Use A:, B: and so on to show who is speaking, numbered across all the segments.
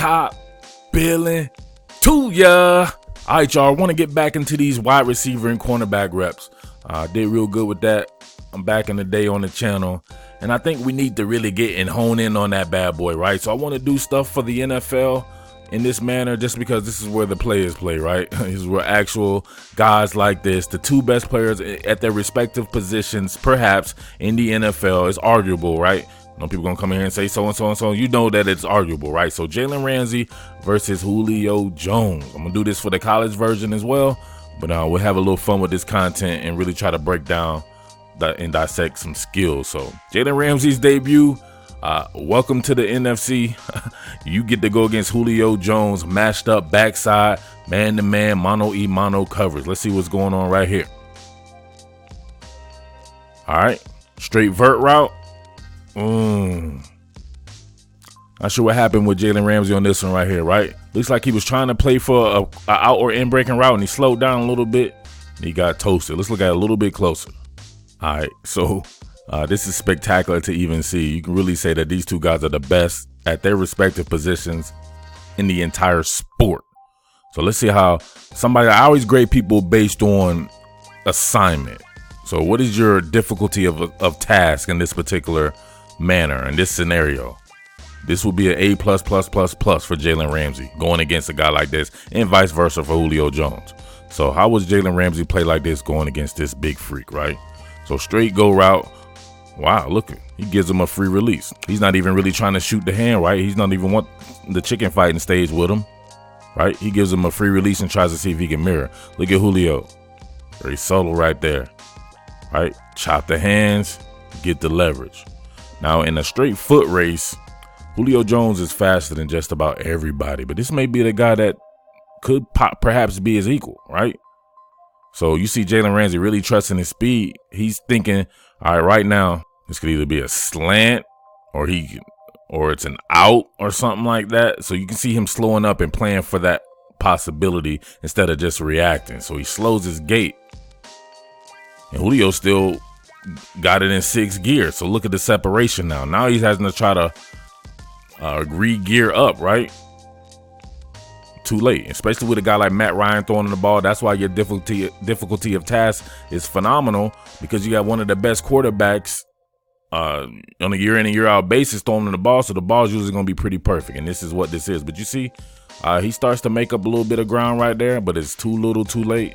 A: top Billin to ya. All right, y'all, I want to get back into these wide receiver and cornerback reps. Did real good with that. I'm back in the day on the channel, and I think we need to really get and hone in on that bad boy, right? So I want to do stuff for the NFL in this manner just because this is where the players play, right? This is where actual guys like this, the two best players at their respective positions, perhaps in the NFL, is arguable, right? No people gonna come in here and say so and so and so. You know that it's arguable, right? So Jalen Ramsey versus Julio Jones. I'm gonna do this for the college version as well, but we'll have a little fun with this content and really try to break down and dissect some skills. So Jalen Ramsey's debut. Welcome to the NFC. You get to go against Julio Jones, mashed up backside, man-to-man, mano-y-mano coverage. Let's see what's going on right here. All right, straight vert route. Not sure what happened with Jalen Ramsey on this one right here, right? Looks like he was trying to play for a out or in breaking route, and he slowed down a little bit, and he got toasted. Let's look at it a little bit closer. All right, so this is spectacular to even see. You can really say that these two guys are the best at their respective positions in the entire sport. So let's see how I always grade people based on assignment. So what is your difficulty of task in this particular manner, in this scenario? This will be an A++++ for Jalen Ramsey going against a guy like this, and vice versa for Julio Jones. So how was Jalen Ramsey play like this going against this big freak, right? So straight go route. Wow, look, he gives him a free release. He's not even really trying to shoot the hand, right? He's not even want the chicken fighting stage with him, right? He gives him a free release and tries to see if he can mirror. Look at Julio. Very subtle right there, right? Chop the hands, get the leverage. Now, in a straight foot race, Julio Jones is faster than just about everybody, but this may be the guy that could perhaps be his equal, right? So you see Jalen Ramsey really trusting his speed. He's thinking, all right, right now, this could either be a slant or it's an out or something like that. So you can see him slowing up and playing for that possibility instead of just reacting. So he slows his gait. And Julio still got it in 6th gear. So look at the separation now. Now he's having to try to re-gear up, right? Too late, especially with a guy like Matt Ryan throwing the ball. That's why your difficulty of task is phenomenal, because you got one of the best quarterbacks on a year in and year out basis throwing the ball. So the ball's usually going to be pretty perfect. And this is what this is. But you see, he starts to make up a little bit of ground right there, but it's too little too late.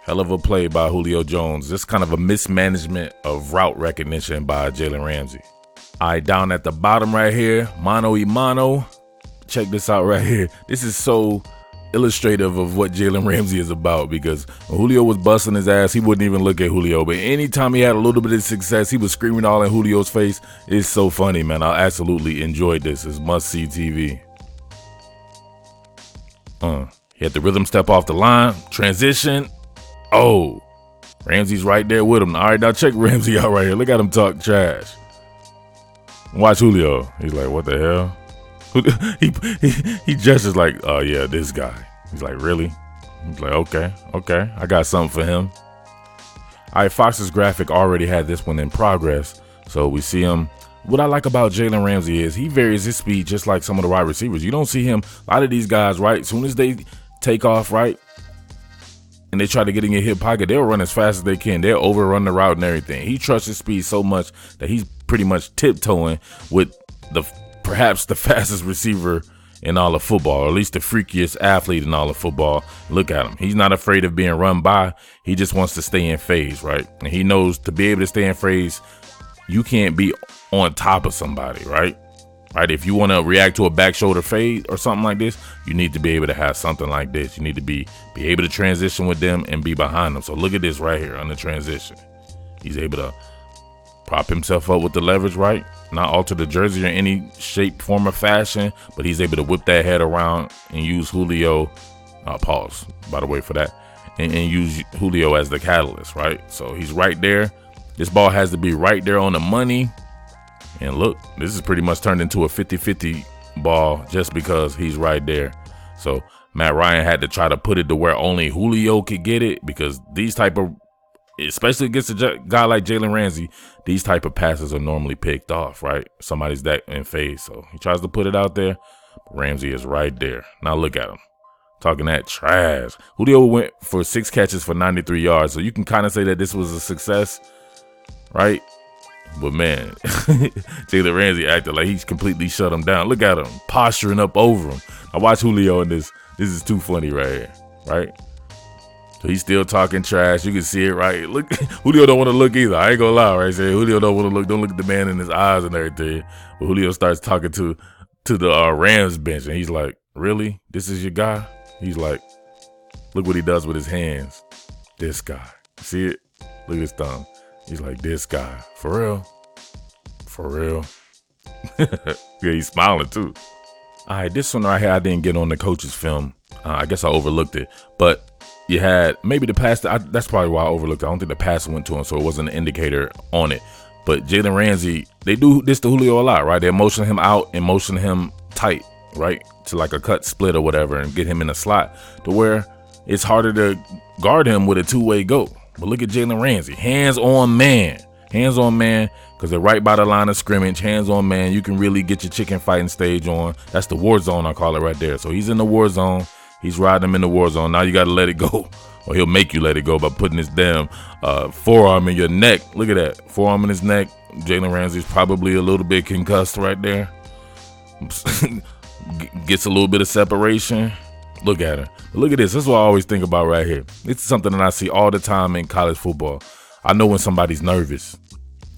A: Hell of a play by Julio Jones. This kind of a mismanagement of route recognition by Jalen Ramsey. All right, down at the bottom right here, mano-y-mano. Check this out right here. This is so illustrative of what Jalen Ramsey is about, because when Julio was busting his ass, he wouldn't even look at Julio. But anytime he had a little bit of success, he was screaming all in Julio's face. It's so funny, man. I absolutely enjoyed this. It's must-see TV. He had the rhythm step off the line. Transition. Oh, Ramsey's right there with him. All right, now check Ramsey out right here. Look at him talk trash. Watch Julio. He's like, what the hell? he gestures like, oh yeah, this guy. He's like, really? He's like, okay, I got something for him. All right, Fox's graphic already had this one in progress, so we see him. What I like about Jalen Ramsey is he varies his speed just like some of the wide receivers. You don't see him, a lot of these guys, right, as soon as they take off, right, and they try to get in your hip pocket, they'll run as fast as they can. They'll overrun the route and everything. He trusts his speed so much that he's pretty much tiptoeing with perhaps the fastest receiver in all of football, or at least the freakiest athlete in all of football. Look at him. He's not afraid of being run by. He just wants to stay in phase, right? And he knows to be able to stay in phase, you can't be on top of somebody, right? Right? If you want to react to a back shoulder fade or something like this, you need to be able to have something like this. You need to be able to transition with them and be behind them. So look at this right here on the transition. He's able to prop himself up with the leverage, right? Not alter the jersey in any shape, form, or fashion, but he's able to whip that head around and use Julio, pause, by the way, for that, and use Julio as the catalyst, right? So he's right there. This ball has to be right there on the money. And look, this is pretty much turned into a 50-50 ball just because he's right there. So Matt Ryan had to try to put it to where only Julio could get it, because these type of especially against a guy like Jalen Ramsey, these type of passes are normally picked off, right? Somebody's that in phase, so he tries to put it out there. Ramsey is right there. Now look at him. Talking that trash. Julio went for 6 catches for 93 yards, so you can kind of say that this was a success, right? But man, Jalen Ramsey acted like he's completely shut him down. Look at him posturing up over him. I watch Julio in this. This is too funny right here, right? So he's still talking trash. You can see it, right? Look, Julio don't want to look either. I ain't gonna lie, right? Say Julio don't want to look. Don't look at the man in his eyes and everything. But Julio starts talking to the Rams bench, and he's like, "Really? This is your guy?" He's like, "Look what he does with his hands. This guy. See it? Look at his thumb." He's like, "This guy. For real? For real?" Yeah, he's smiling too. All right, this one right here I didn't get on the coach's film. I guess I overlooked it. But you had maybe the pass. That's probably why I overlooked it. I don't think the pass went to him, so it wasn't an indicator on it. But Jalen Ramsey, they do this to Julio a lot, right? They motion him out and motion him tight, right? To like a cut split or whatever and get him in a slot to where it's harder to guard him with a two-way go. But look at Jalen Ramsey, hands on man, because they're right by the line of scrimmage, hands on man. You can really get your chicken fighting stage on. That's the war zone, I call it right there. So he's in the war zone. He's riding him in the war zone. Now you got to let it go, or he'll make you let it go by putting his damn forearm in your neck. Look at that, forearm in his neck. Jalen Ramsey's probably a little bit concussed right there. Gets a little bit of separation. Look at her. Look at this. This is what I always think about right here. It's something that I see all the time in college football. I know when somebody's nervous.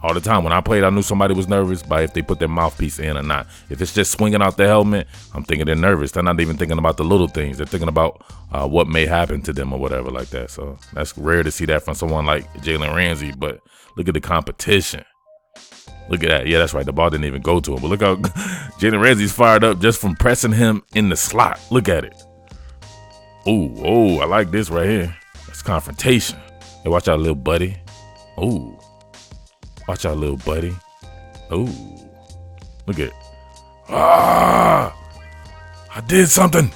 A: All the time. When I played, I knew somebody was nervous by if they put their mouthpiece in or not. If it's just swinging out the helmet, I'm thinking they're nervous. They're not even thinking about the little things. They're thinking about what may happen to them or whatever like that. So that's rare to see that from someone like Jalen Ramsey. But look at the competition. Look at that. Yeah, that's right. The ball didn't even go to him. But look how Jalen Ramsey's fired up just from pressing him in the slot. Look at it. Oh, I like this right here. That's confrontation. Hey, watch out, little buddy. Oh, watch out, little buddy. Oh, look at it. I did something.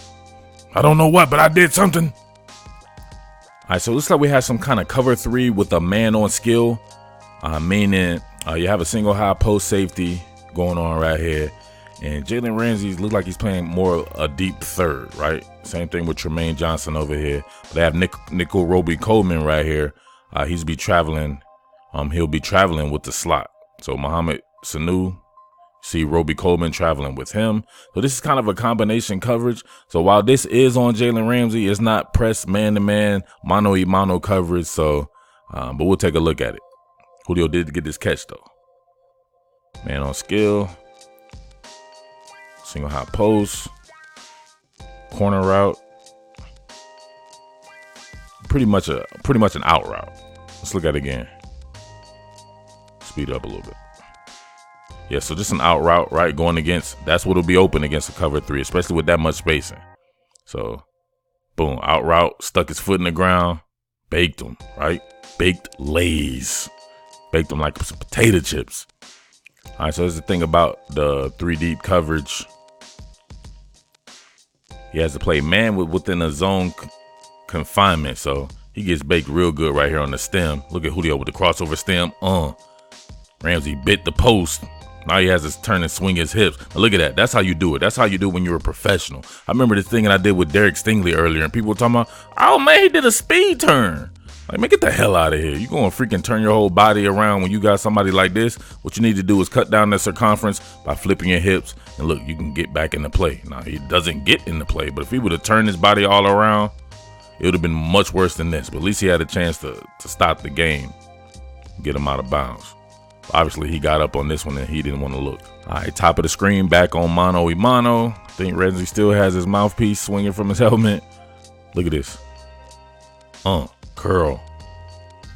A: I don't know what, but I did something. All right, so it looks like we have some kind of cover 3 with a man on skill, meaning you have a single high post safety going on right here. And Jalen Ramsey looks like he's playing more a deep third, right? Same thing with Tremaine Johnson over here. But they have Nickel Roby Coleman right here. He'll be traveling with the slot. So Mohamed Sanu, see Roby Coleman traveling with him. So this is kind of a combination coverage. So while this is on Jalen Ramsey, it's not press man-to-man, mano-a-mano coverage. So, but we'll take a look at it. Julio did get this catch though. Man on skill. Single high post, corner route, pretty much an out route. Let's look at it again. Speed up a little bit. Yeah, so just an out route, right? Going against, that's what'll be open against a cover 3, especially with that much spacing. So, boom, out route, stuck his foot in the ground, baked him, right? Baked lays, baked them like some potato chips. All right, so here's the thing about the 3 deep coverage. He has to play man within a zone confinement, so he gets baked real good right here on the stem. Look at Julio with the crossover stem. Ramsey bit the post. Now he has to turn and swing his hips. Now look at that. That's how you do it. That's how you do it when you're a professional. I remember this thing that I did with Derek Stingley earlier, and people were talking about, oh man, he did a speed turn. Like, man, get the hell out of here. You gonna freaking turn your whole body around when you got somebody like this? What you need to do is cut down the circumference by flipping your hips, and look, you can get back into play. Now, he doesn't get into play, but if he would have turned his body all around, it would have been much worse than this. But at least he had a chance to stop the game, get him out of bounds. Obviously, he got up on this one, and he didn't want to look. All right, top of the screen, back on mano-a-mano. I think Ramsey still has his mouthpiece swinging from his helmet. Look at this. Curl.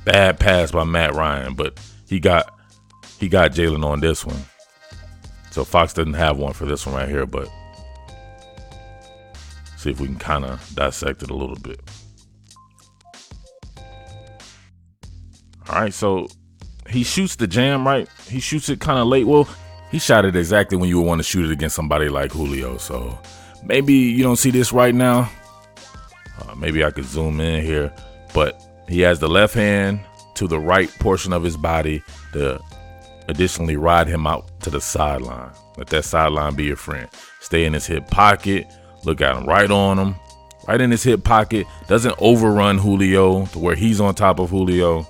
A: Bad pass by Matt Ryan, but he got Jalen on this one. So Fox doesn't have one for this one right here, but see if we can kind of dissect it a little bit. All right, so he shoots the jam, right? He shoots it kind of late. Well, he shot it exactly when you would want to shoot it against somebody like Julio. So maybe you don't see this right now. Maybe I could zoom in here, but he has the left hand to the right portion of his body to additionally ride him out to the sideline. Let that sideline be your friend. Stay in his hip pocket. Look at him, right on him, right in his hip pocket. Doesn't overrun Julio to where he's on top of Julio.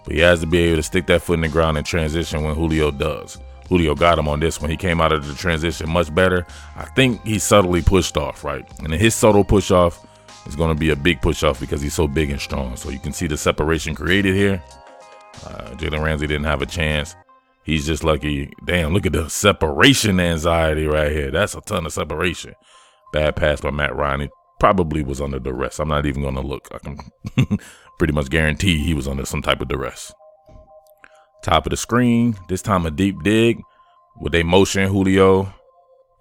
A: But he has to be able to stick that foot in the ground and transition when Julio does. Julio got him on this one. He came out of the transition much better. I think he subtly pushed off, right? And his subtle push off is going to be a big push off because he's so big and strong. So you can see the separation created here. Jalen Ramsey didn't have a chance. He's just lucky. Damn, look at the separation anxiety right here. That's a ton of separation. Bad pass by Matt Ryan. He probably was under duress. I'm not even going to look. I can pretty much guarantee he was under some type of duress. Top of the screen. This time a deep dig. Would they motion Julio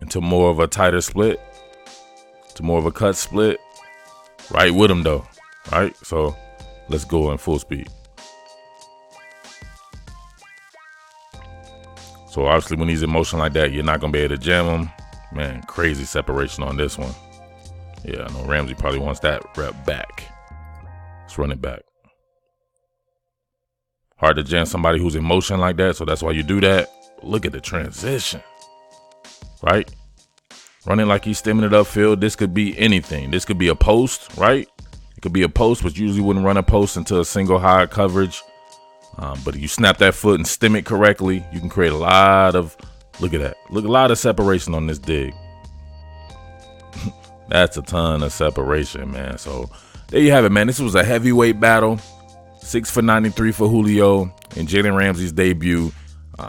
A: into more of a tighter split? To more of a cut split? Right with him though. Right? So let's go in full speed. So obviously when he's in motion like that, you're not going to be able to jam him. Man, crazy separation on this one. Yeah, I know Ramsey probably wants that rep back. Let's run it back. Hard to jam somebody who's in motion like that, so that's why you do that. Look at the transition, right? Running like he's stemming it upfield. This could be anything. This could be a post, right? It could be a post, but you usually wouldn't run a post into a single high coverage. But if you snap that foot and stem it correctly, you can create a lot of, look at that. Look, a lot of separation on this dig. That's a ton of separation, man. So there you have it, man. This was a heavyweight battle. 6 for 93 for Julio in Jalen Ramsey's debut.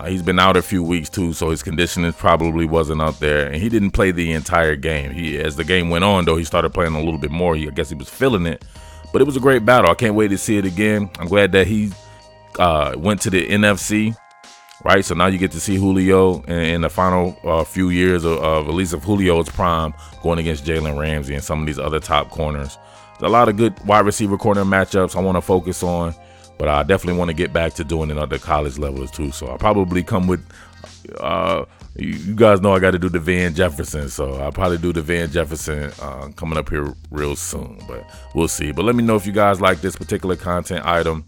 A: He's been out a few weeks too, so his conditioning probably wasn't up there, and he didn't play the entire game. As the game went on, though, he started playing a little bit more. I guess he was feeling it, but it was a great battle. I can't wait to see it again. I'm glad that he went to the NFC, right? So now you get to see Julio in the final few years of at least of Julio's prime going against Jalen Ramsey and some of these other top corners. There's a lot of good wide receiver corner matchups I want to focus on, but I definitely want to get back to doing it at the college levels too. So I'll probably come with, you guys know I got to do the Van Jefferson. So I'll probably do the Van Jefferson coming up here real soon, but we'll see. But let me know if you guys like this particular content item,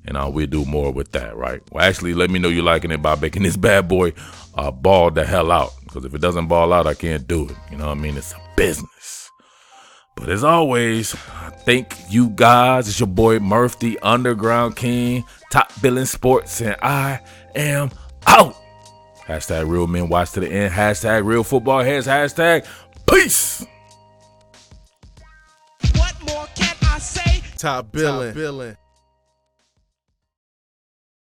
A: and we'll do more with that, right? Well, actually, let me know you're liking it by making this bad boy ball the hell out. Because if it doesn't ball out, I can't do it. You know what I mean? It's a business. But as always, thank you guys. It's your boy Murf, the Underground King, Top Billin Sports, and I am out. Hashtag real men watch to the end. Hashtag real football heads. Hashtag peace.
B: What more can I say?
C: Top Billin.